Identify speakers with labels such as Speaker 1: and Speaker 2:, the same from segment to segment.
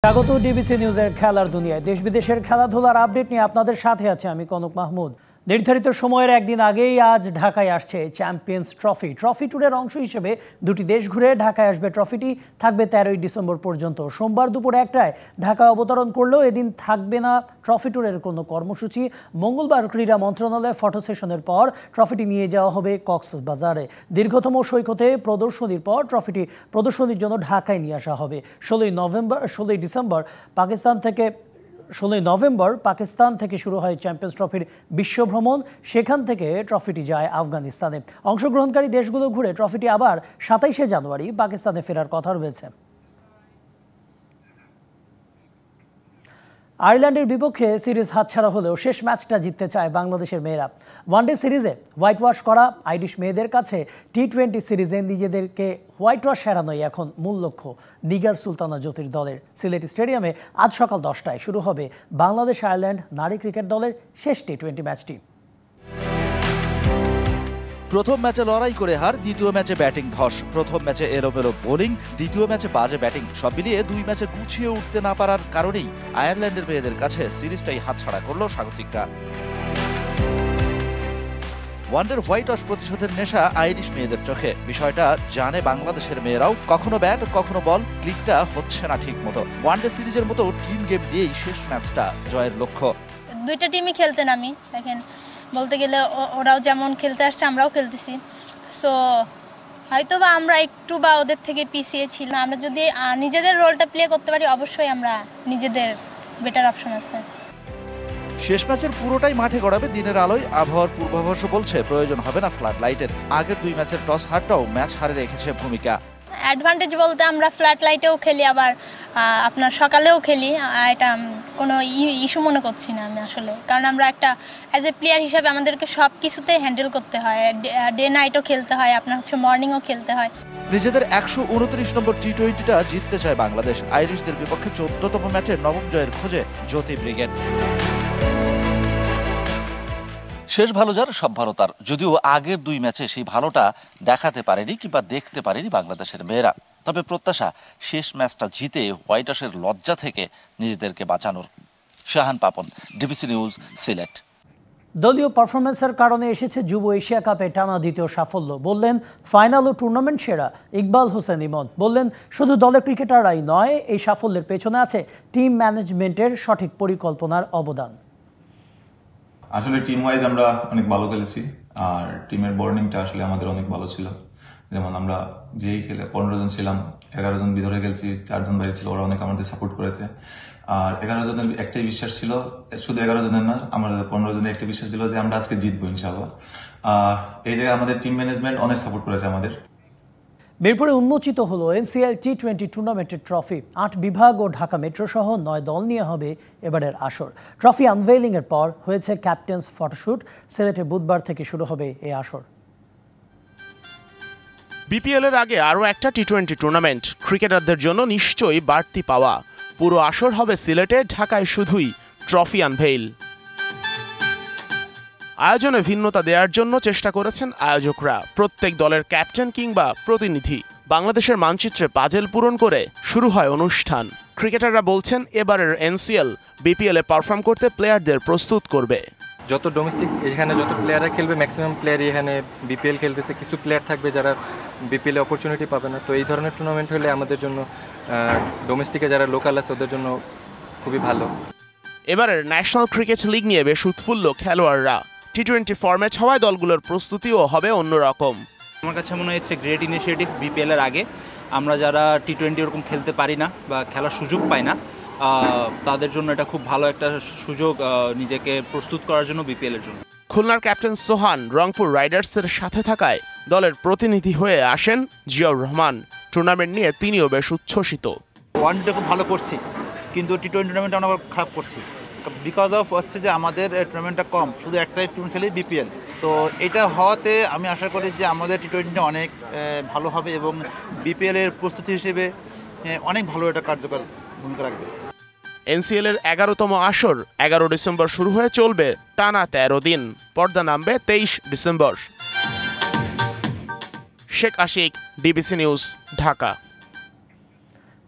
Speaker 1: স্বাগত ডিবিসি নিউজের খেলার দুনিয়ায়। দেশ বিদেশের খেলাধুলার আপডেট নিয়ে আপনাদের সাথে আছে আমি কনক মাহমুদ। নির্ধারিত সময়ের একদিন আগেই আজ ঢাকায় আসছে চ্যাম্পিয়ন্স ট্রফি ট্যুরের অংশ হিসেবে দুটি দেশ ঘুরে ঢাকায় আসবে ট্রফিটি। থাকবে 13ই ডিসেম্বর পর্যন্ত। সোমবার দুপুর 1টায় ঢাকায় অবতরণ করলেও এদিন থাকবে না ট্রফি ট্যুরের কোনো কর্মসূচি। মঙ্গলবার ক্রীড়া মন্ত্রণালয়ের ফটো সেশনের পর ট্রফিটি নিয়ে যাওয়া হবে কক্সবাজারে। দীর্ঘতম সৈকতে প্রদর্শনীর পর ট্রফিটি প্রদর্শনীর জন্য ঢাকায় নিয়ে আসা হবে। 16ই নভেম্বর পাকিস্তান থেকে শুরু হয় চ্যাম্পিয়ন্স ট্রফির বিশ্বভ্রমণ। সেখান থেকে ট্রফিটি যায় আফগানিস্তানে। অংশগ্রহণকারী দেশগুলো ঘুরে ট্রফিটি আবার 27শে জানুয়ারি পাকিস্তানে ফেরার কথা রয়েছে। আয়ারল্যান্ডের বিপক্ষে সিরিজ হাতছাড়া হলেও শেষ ম্যাচটা জিততে চায় বাংলাদেশের মেয়েরা। ওয়ানডে সিরিজে হোয়াইট ওয়াশ করা আইরিশ মেয়েদের কাছে টি20 সিরিজে নিজেদেরকে হোয়াইট ওয়াশ এড়ানোই এখন মূল লক্ষ্য নিগার সুলতানা জ্যোতির দলের। সিলেট স্টেডিয়ামে আজ সকাল 10টায় শুরু হবে বাংলাদেশ আয়ারল্যান্ড নারী ক্রিকেট দলের শেষ টি20 ম্যাচটি।
Speaker 2: প্রথম ম্যাচে লড়াই করে হার, দ্বিতীয় ম্যাচে ব্যাটিং ধস। প্রথম ম্যাচে এলোমেলো বোলিং, দ্বিতীয় ম্যাচে বাজে ব্যাটিং। সব মিলিয়ে দুই ম্যাচে গুছিয়ে উঠতে না পারার কারণেই আয়ারল্যান্ডের মেয়েদের কাছে সিরিজটাই হাতছাড়া করল স্বাগতিকরা। ওয়ানডের হোয়াইট ওয়াশ প্রতিশোধের নেশা আইরিশ মেয়েদের চোখে। বিষয়টা জানে বাংলাদেশের মেয়েরাও। কখনো ব্যাট কখনো বল, ক্লিকটা হচ্ছে না ঠিক মতো। ওয়ানডে সিরিজের মতো টিম গেম দিয়েই শেষ ম্যাচটা জয়ের লক্ষ্য।
Speaker 3: দুইটা টিমই খেলতে নামি, দেখেন বলতে গেলে ওরাও যেমন খেলতে আসছে আমরাও খেলতেছি। সো হয়তো বা আমরা একটু বা ওদের থেকে পিছিয়ে ছিলাম। আমরা যদি নিজেদের রোলটা প্লে করতে পারি অবশ্যই আমরা নিজেদের বেটার অপশন আছে।
Speaker 2: শেষ ম্যাচের পুরোটাই মাঠে গড়াবে দিনের আলোয়। আবহাওয়ার পূর্বাভাসও বলছে প্রয়োজন হবে না ফ্লাড লাইটের। আগের দুই ম্যাচের টস হারটাও ম্যাচ হারে রেখেছে ভূমিকা।
Speaker 3: অ্যাডভান্টেজ বলতে আমরা ফ্ল্যাট লাইটেও খেলি, আবার আপনার সকালেও খেলি। এটা কোনো ইস্যু মনে করছি না আমি আসলে, কারণ আমরা একটা অ্যাজ এ প্লেয়ার হিসাবে আমাদেরকে সব কিছুতেই হ্যান্ডেল করতে হয়। ডে নাইটও খেলতে হয়, আপনার মর্নিংও খেলতে হয়।
Speaker 2: নিজেদের 129 নম্বর টি20টা জিততে চায় বাংলাদেশ। আইরিশদের বিপক্ষে 14তম ম্যাচে নবম জয়ের খোঁজে জ্যোতি ব্রিগেড। শেষ ভালো যার সব ভালো তার। যদিও আগের দুই ম্যাচে সেই ভালোটা দেখাতে পারেনি কিংবা দেখতে পারেনি বাংলাদেশের মেয়েরা, তবে প্রত্যাশা শেষ ম্যাচটা জিতে হোয়াইট ওয়াশের লজ্জা থেকে নিজেদেরকে বাঁচানোর। Shahan Papon, DBC news, Sylhet.
Speaker 1: দলীয় পারফরমেন্সের কারণে এসেছে যুব এশিয়া কাপে টানা দ্বিতীয় সাফল্য, বললেন ফাইনাল ও টুর্নামেন্ট সেরা ইকবাল হোসেন ইমন। বললেন শুধু দলের ক্রিকেটাররাই নয়, এই সাফল্যের পেছনে আছে টিম ম্যানেজমেন্টের সঠিক পরিকল্পনার অবদান।
Speaker 4: আসলে টিম ওয়াইজ আমরা অনেক ভালো খেলেছি, আর টিমের বর্নিংটা আসলে আমাদের অনেক ভালো ছিল। যেমন আমরা যেই খেলে 15 জন ছিলাম, 11 জন ভিতরে খেলছি, 4 জন বাইরে ছিল। ওরা অনেক আমাদের সাপোর্ট করেছে। আর 11 জনের একটাই বিশ্বাস ছিল, শুধু 11 জনের না, আমাদের 15 জনের একটা বিশ্বাস ছিল যে আমরা আজকে জিতবো ইনশাআল্লাহ। আর এই জায়গায় আমাদের টিম ম্যানেজমেন্ট অনেক সাপোর্ট করেছে আমাদের।
Speaker 1: মিরপুরে উন্মোচিত হলো এনসিএল টি20 টুর্নামেন্টের ট্রফি। 8 বিভাগ ও ঢাকা মেট্রো সহ 9 দল নিয়ে হবে এবারের আসর। ট্রফি আনভেইলিং এর পর হয়েছে ক্যাপ্টেন্স ফটোশুট। সিলেটে বুধবার থেকে শুরু হবে এই আসর।
Speaker 5: বিপিএল এর আগে আরও একটা টি20 টুর্নামেন্ট ক্রিকেটারদের জন্য নিশ্চয়ই বাড়তি পাওয়া। পুরো আসর হবে সিলেটে, ঢাকায় শুধুই ট্রফি আনভেইল। আয়োজনে ভিন্নতা দেওয়ার জন্য চেষ্টা করেছেন আয়োজকরা। প্রত্যেক দলের ক্যাপ্টেন কিংবা প্রতিনিধি বাংলাদেশের মানচিত্রে পাজেল পূরণ করে শুরু হয় অনুষ্ঠান। ক্রিকেটাররা বলছেন এবারের এনসিএল বিপিএল এ পারফর্ম করতে প্লেয়ারদের প্রস্তুত করবে।
Speaker 6: যত ডোমেস্টিক এখানে যত প্লেয়াররা খেলবে, ম্যাক্সিমাম প্লেয়ারই এখানে বিপিএল খেলতেছে। কিছু প্লেয়ার থাকবে যারা বিপিএল এ অপরচুনিটি পাবে না। তো এই ধরনের টুর্নামেন্ট হলে আমাদের জন্য, ডোমেস্টিকে যারা লোকাল আছে ওদের জন্য খুবই ভালো।
Speaker 5: এবারের ন্যাশনাল ক্রিকেট লিগ নিয়ে বেশ উৎফুল্ল খেলোয়াড়রা। টি20 ফরম্যাট হওয়ায় দলগুলোর প্রস্তুতিও হবে অন্যরকম।
Speaker 7: আমার কাছে মনে হচ্ছে গ্রেট ইনিশিয়েটিভ বিপিএল এর আগে। আমরা যারা টি20 ওরকম খেলতে পারি না বা খেলার সুযোগ পাই না, তাদের জন্য এটা খুব ভালো একটা সুযোগ নিজেকে প্রস্তুত করার জন্য বিপিএল এর জন্য।
Speaker 5: খুলনার ক্যাপ্টেন সোহান রংপুর রাইডার্সের সাথে থাকায় দলের প্রতিনিধি হয়ে আসেন জিয়াউর রহমান। টুর্নামেন্ট নিয়ে তিনিও বেশ উচ্ছ্বসিত।
Speaker 8: ওয়ানডে খুব ভালো করছি, কিন্তু টি20 টুর্নামেন্ট আমরা খারাপ করছি বিকজ অফ হচ্ছে যে আমাদের টুর্নামেন্টটা কম, শুধু একটাই টুর্নামেন্ট খেলি বিপিএল। তো এটা হওয়াতে আমি আশা করি যে আমাদের টি20 অনেক ভালো হবে এবং বিপিএল এর প্রস্তুতি হিসেবে অনেক ভালো একটা কার্যকর ভূমিকা রাখবে।
Speaker 5: এনসিএল এর 11তম আসর 11 ডিসেম্বর শুরু হয়ে চলবে টানা 13 দিন। পর্দা নামবে 23 December. Sheikh Ashiq, DBC news, Dhaka.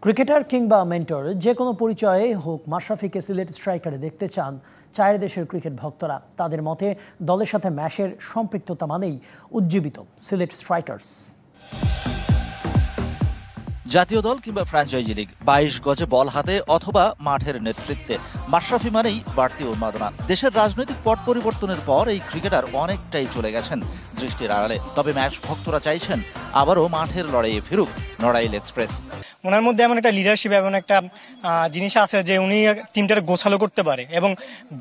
Speaker 1: Cricketer কিংবা মেন্টর যে কোনো পরিচয়ে হোক মাশরাফিকে সিলেট স্ট্রাইকারে দেখতে চান চার দেশের ক্রিকেট ভক্তরা। তাদের মতে দলের সাথে ম্যাচের সম্পৃক্ততা মানেই উজ্জীবিত সিলেট স্ট্রাইকার্স।
Speaker 2: জাতীয় দল কিংবা ফ্র্যাঞ্চাইজি লিগ 22 গজে বল হাতে অথবা মাঠের নেতৃত্বে মাশরাফি মানেই বাড়তি উন্মাদনা। দেশের রাজনৈতিক পট পরিবর্তনের পর এই ক্রিকেটার অনেকটাই চলে গেছেন দৃষ্টির আড়ালে। তবে ম্যাচ ভক্তরা চাইছেন আবারও মাঠের লড়াইয়ে ফিরুক নড়াইল এক্সপ্রেস।
Speaker 9: ওনার মধ্যে এমন একটা লিডারশিপ এমন একটা জিনিস আছে যে উনি টিমটাকে গোছালো করতে পারে এবং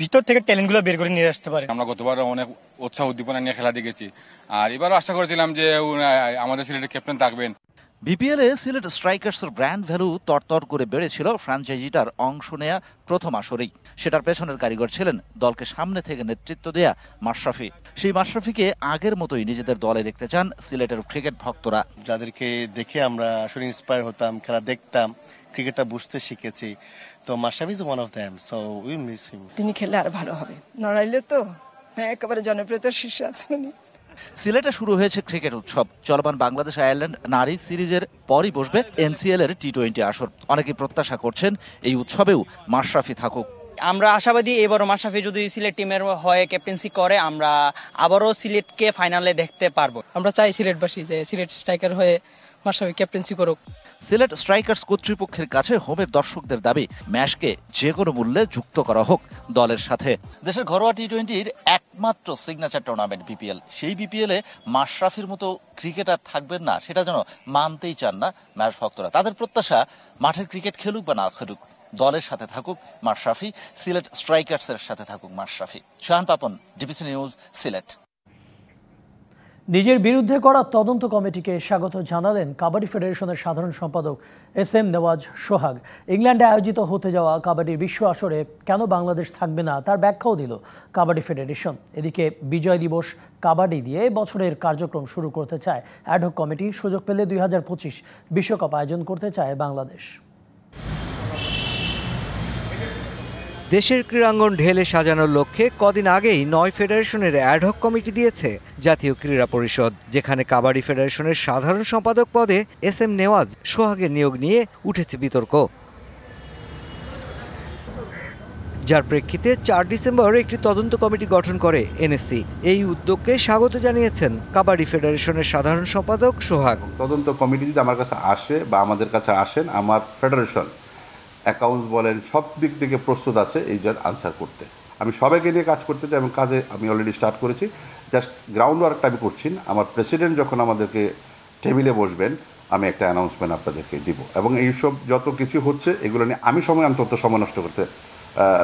Speaker 9: ভিতর থেকে ট্যালেন্টগুলো বের করে নিয়ে আসতে পারে।
Speaker 10: আমরা গতবার অনেক উৎসাহ উদ্দীপনা নিয়ে খেলা দেখেছি, আর এবারও আশা করেছিলাম যে আমাদের সিলেটের ক্যাপ্টেন থাকবেন।
Speaker 2: বিপিএলে সিলেট স্ট্রাইকার্সের ব্র্যান্ড ভ্যালু তরতর করে বেড়েছিল ফ্র্যাঞ্চাইজিটার অংশ নেয়া প্রথম আসরেই। সেটার পেছনের কারিগর ছিলেন দলকে সামনে থেকে নেতৃত্ব দেয়া মাশরাফি। সেই মাশরাফিকে আগের মতোই নিজেদের দলে দেখতে চান সিলেটের ক্রিকেট ভক্তরা।
Speaker 11: যাদেরকে দেখে আমরা আসলে ইন্সপায়ার হতাম, খেলা দেখতাম, ক্রিকেটটা বুঝতে শিখেছি, তো Mashrafe is one of them, so we miss হিম।
Speaker 12: তিনি খেললে আর ভালো হবে। নড়াইলে তো একেবারে জনপ্রিয়তার শীর্ষে আছেন উনি।
Speaker 2: সিলেটে শুরু হয়েছে ক্রিকেট উৎসব। চলমান বাংলাদেশ আয়ারল্যান্ড নারী সিরিজের পরই বসবে এনসিএল এর টি-20 আসর। অনেকে প্রত্যাশা করছেন এই উৎসবেও মাশরাফি থাকুক।
Speaker 13: আমরা আশাবাদী এবারও মাশরাফি যদি সিলেট টিমের হয়ে ক্যাপ্টেন্সি করে আমরা আবারও সিলেটকে ফাইনালে দেখতে পারবো।
Speaker 14: আমরা চাই সিলেটবাসী যে সিলেট স্ট্রাইকার হয়ে মাশরাফি ক্যাপ্টেন্সি করুক।
Speaker 2: সিলেট স্ট্রাইকার্স কর্তৃপক্ষের কাছে হোমের দর্শকদের দাবি ম্যাচকে যে কোনো মূল্যে যুক্ত করা হোক দলের সাথে। দেশের ঘরোয়া টি-20-র একমাত্র সিগনেচার টুর্নামেন্ট বিপিএল, সেই বিপিএলে মাশরাফির মতো ক্রিকেটার থাকবেন না সেটা যেন মানতেই চান না ম্যাচ ভক্তরা। তাদের প্রত্যাশা মাঠের ক্রিকেট খেলুক বা না খেলুক দলের সাথে থাকুক মাশরাফি, সিলেট স্ট্রাইকার্সের সাথে থাকুক মাশরাফি। Shahan Papon, DBC news, Sylhet.
Speaker 1: নিজের বিরুদ্ধে করা তদন্ত কমিটিকে স্বাগত জানালেন কাবাডি ফেডারেশনের সাধারণ সম্পাদক SM নেওয়াজ সোহাগ। ইংল্যান্ডে আয়োজিত হতে যাওয়া কাবাডি বিশ্ব আসরে কেন বাংলাদেশ থাকবে না তার ব্যাখ্যাও দিল কাবাডি ফেডারেশন। এদিকে বিজয় দিবস কাবাডি দিয়ে বছরের কার্যক্রম শুরু করতে চায় অ্যাডহক কমিটি। সুযোগ পেলে 2025 বিশ্বকাপ আয়োজন করতে চায় বাংলাদেশ।
Speaker 15: দেশের ক্রীড়াঙ্গন ঢেলে সাজানোর লক্ষ্যে কদিন আগেই 9 ফেডারেশনের অ্যাডহক কমিটি দিয়েছে জাতীয় ক্রীড়া পরিষদ, যেখানে কাবাডি ফেডারেশনের সাধারণ সম্পাদক পদে SM নেওয়াজ সোহাগের নিয়োগ নিয়ে উঠেছে বিতর্ক। যার প্রেক্ষিতে 4 ডিসেম্বর একটি তদন্ত কমিটি গঠন করে NSC। এই উদ্যোগকে স্বাগত জানিয়েছেন কাবাডি ফেডারেশনের সাধারণ সম্পাদক সোহাগ।
Speaker 16: তদন্ত কমিটি যদি আমার কাছে আসে বা আমাদের কাছে আসেন, আমার ফেডারেশন অ্যাকাউন্টস বলেন সব দিক থেকে প্রস্তুত আছে এই জন্য আনসার করতে। আমি সবাইকে নিয়ে কাজ করতে চাই এবং কাজে আমি অলরেডি স্টার্ট করেছি। জাস্ট গ্রাউন্ড ওয়ার্কটা আমি করছি। আমার প্রেসিডেন্ট যখন আমাদেরকে টেবিলে বসবেন আমি একটা অ্যানাউন্সমেন্ট আপনাদেরকে দিব এবং এইসব যত কিছু হচ্ছে এগুলো নিয়ে আমি সময় নষ্ট করতে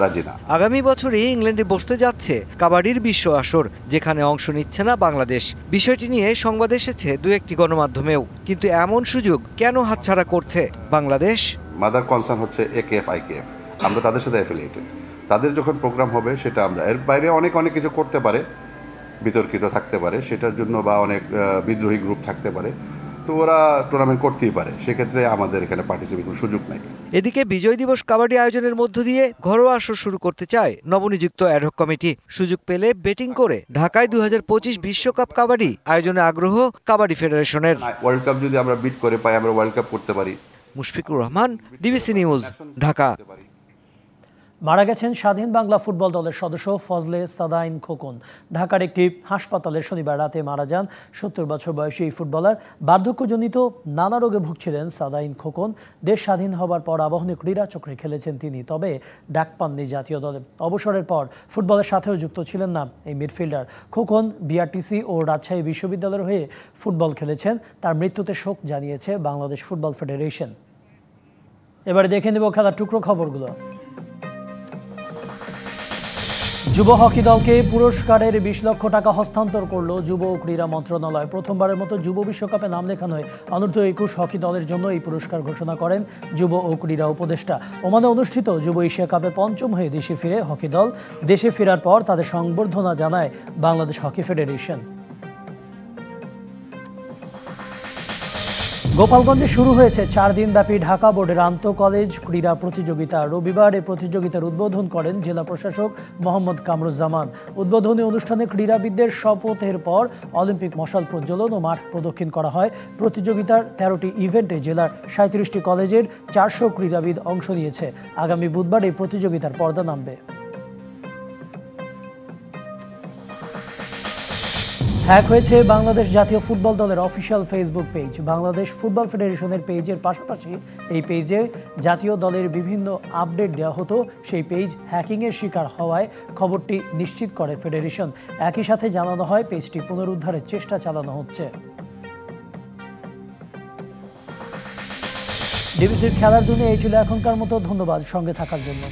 Speaker 16: রাজি না।
Speaker 15: আগামী বছরই ইংল্যান্ডে বসতে যাচ্ছে কাবাডির বিশ্ব আসর, যেখানে অংশ নিচ্ছে না বাংলাদেশ। বিষয়টি নিয়ে সংবাদ এসেছে দু একটি গণমাধ্যমেও, কিন্তু এমন সুযোগ কেন হাতছাড়া করছে বাংলাদেশ?
Speaker 16: মাদার কনসার্ন হচ্ছে AKF IKF, আমরা তাদের সাথে অ্যাফিলিয়েটেড। তাদের যখন প্রোগ্রাম হবে সেটা আমরা, এর বাইরে অনেক কিছু করতে পারে, বিতর্কিত থাকতে পারে সেটার জন্য, বা অনেক বিদ্রোহী গ্রুপ থাকতে পারে, তো ওরা টুর্নামেন্ট করতেই পারে, সেক্ষেত্রে আমাদের এখানে পার্টিসিপেটের সুযোগ নাই।
Speaker 15: এদিকে বিজয় দিবস কাবাডি আয়োজনের মধ্য দিয়ে ঘরোয়া আসর শুরু করতে চায় নবনিযুক্ত অ্যাডহক কমিটি। সুযোগ পেলে বেটিং করে ঢাকায় 2025 বিশ্বকাপ কাবাডি আয়োজনে আগ্রহ কাবাডি ফেডারেশনের।
Speaker 16: ওয়ার্ল্ড কাপ যদি আমরা বিট করে পাই, আমরা ওয়ার্ল্ড কাপ করতে পারি।
Speaker 15: Mushfiqur Rahman, DBC news, Dhaka.
Speaker 1: মারা গেছেন স্বাধীন বাংলা ফুটবল দলের সদস্য ফজলে সাদাইন খোকন। ঢাকার একটি হাসপাতালে শনিবার রাতে মারা যান 70 বছর বয়সী এই ফুটবলার। বার্ধক্যজনিত নানা রোগে ভুগছিলেন সাদাইন খোকন। দেশ স্বাধীন হবার পর আবাহনী ক্রীড়া চক্রে খেলেছেন তিনি, তবে ডাক পাননি জাতীয় দলে। অবসরের পর ফুটবলের সাথেও যুক্ত ছিলেন না এই মিডফিল্ডার। খোকন বিআরটিসি ও রাজশাহী বিশ্ববিদ্যালয়ের হয়ে ফুটবল খেলেছেন। তার মৃত্যুতে শোক জানিয়েছে বাংলাদেশ ফুটবল ফেডারেশন। এবারে দেখে নেব খেলার টুকরো খবরগুলো। যুব হকি দলকে পুরস্কারের 20 লক্ষ টাকা হস্তান্তর করল যুব ও ক্রীড়া মন্ত্রণালয়। প্রথমবারের মতো যুব বিশ্বকাপে নাম লেখানো অনূর্ধ্ব 21 হকি দলের জন্য এই পুরস্কার ঘোষণা করেন যুব ও ক্রীড়া উপদেষ্টা। ওমানে অনুষ্ঠিত যুব এশিয়া কাপে পঞ্চম হয়ে দেশে ফিরে হকি দল। দেশে ফেরার পর তাদের সংবর্ধনা জানায় বাংলাদেশ হকি ফেডারেশন। গোপালগঞ্জে শুরু হয়েছে 4 দিনব্যাপী ঢাকা বোর্ডের আন্তঃ কলেজ ক্রীড়া প্রতিযোগিতা। রবিবার এই প্রতিযোগিতার উদ্বোধন করেন জেলা প্রশাসক মোহাম্মদ কামরুজ্জামান। উদ্বোধনী অনুষ্ঠানে ক্রীড়াবিদদের শপথের পর অলিম্পিক মশাল প্রজ্বলন ও মাঠ প্রদক্ষিণ করা হয়। প্রতিযোগিতার 13টি ইভেন্টে জেলার 37টি কলেজের 400 ক্রীড়াবিদ অংশ নিয়েছে। আগামী বুধবার এই প্রতিযোগিতার পর্দা নামবে। হ্যাক হয়েছে বাংলাদেশ জাতীয় ফুটবল দলের official Facebook page. Bangladesh football ফেডারেশনের পেজের পাশাপাশি এই পেজে জাতীয় দলের বিভিন্ন আপডেট দেওয়া হতো। সেই পেজ হ্যাকিংয়ের শিকার হওয়ায় খবরটি নিশ্চিত করে ফেডারেশন। একই সাথে জানানো হয় পেজটি পুনরুদ্ধারের চেষ্টা চালানো হচ্ছে। ডিবিসির খেলার দুনিয়া এই ছিল এখনকার মতো। ধন্যবাদ সঙ্গে থাকার জন্য।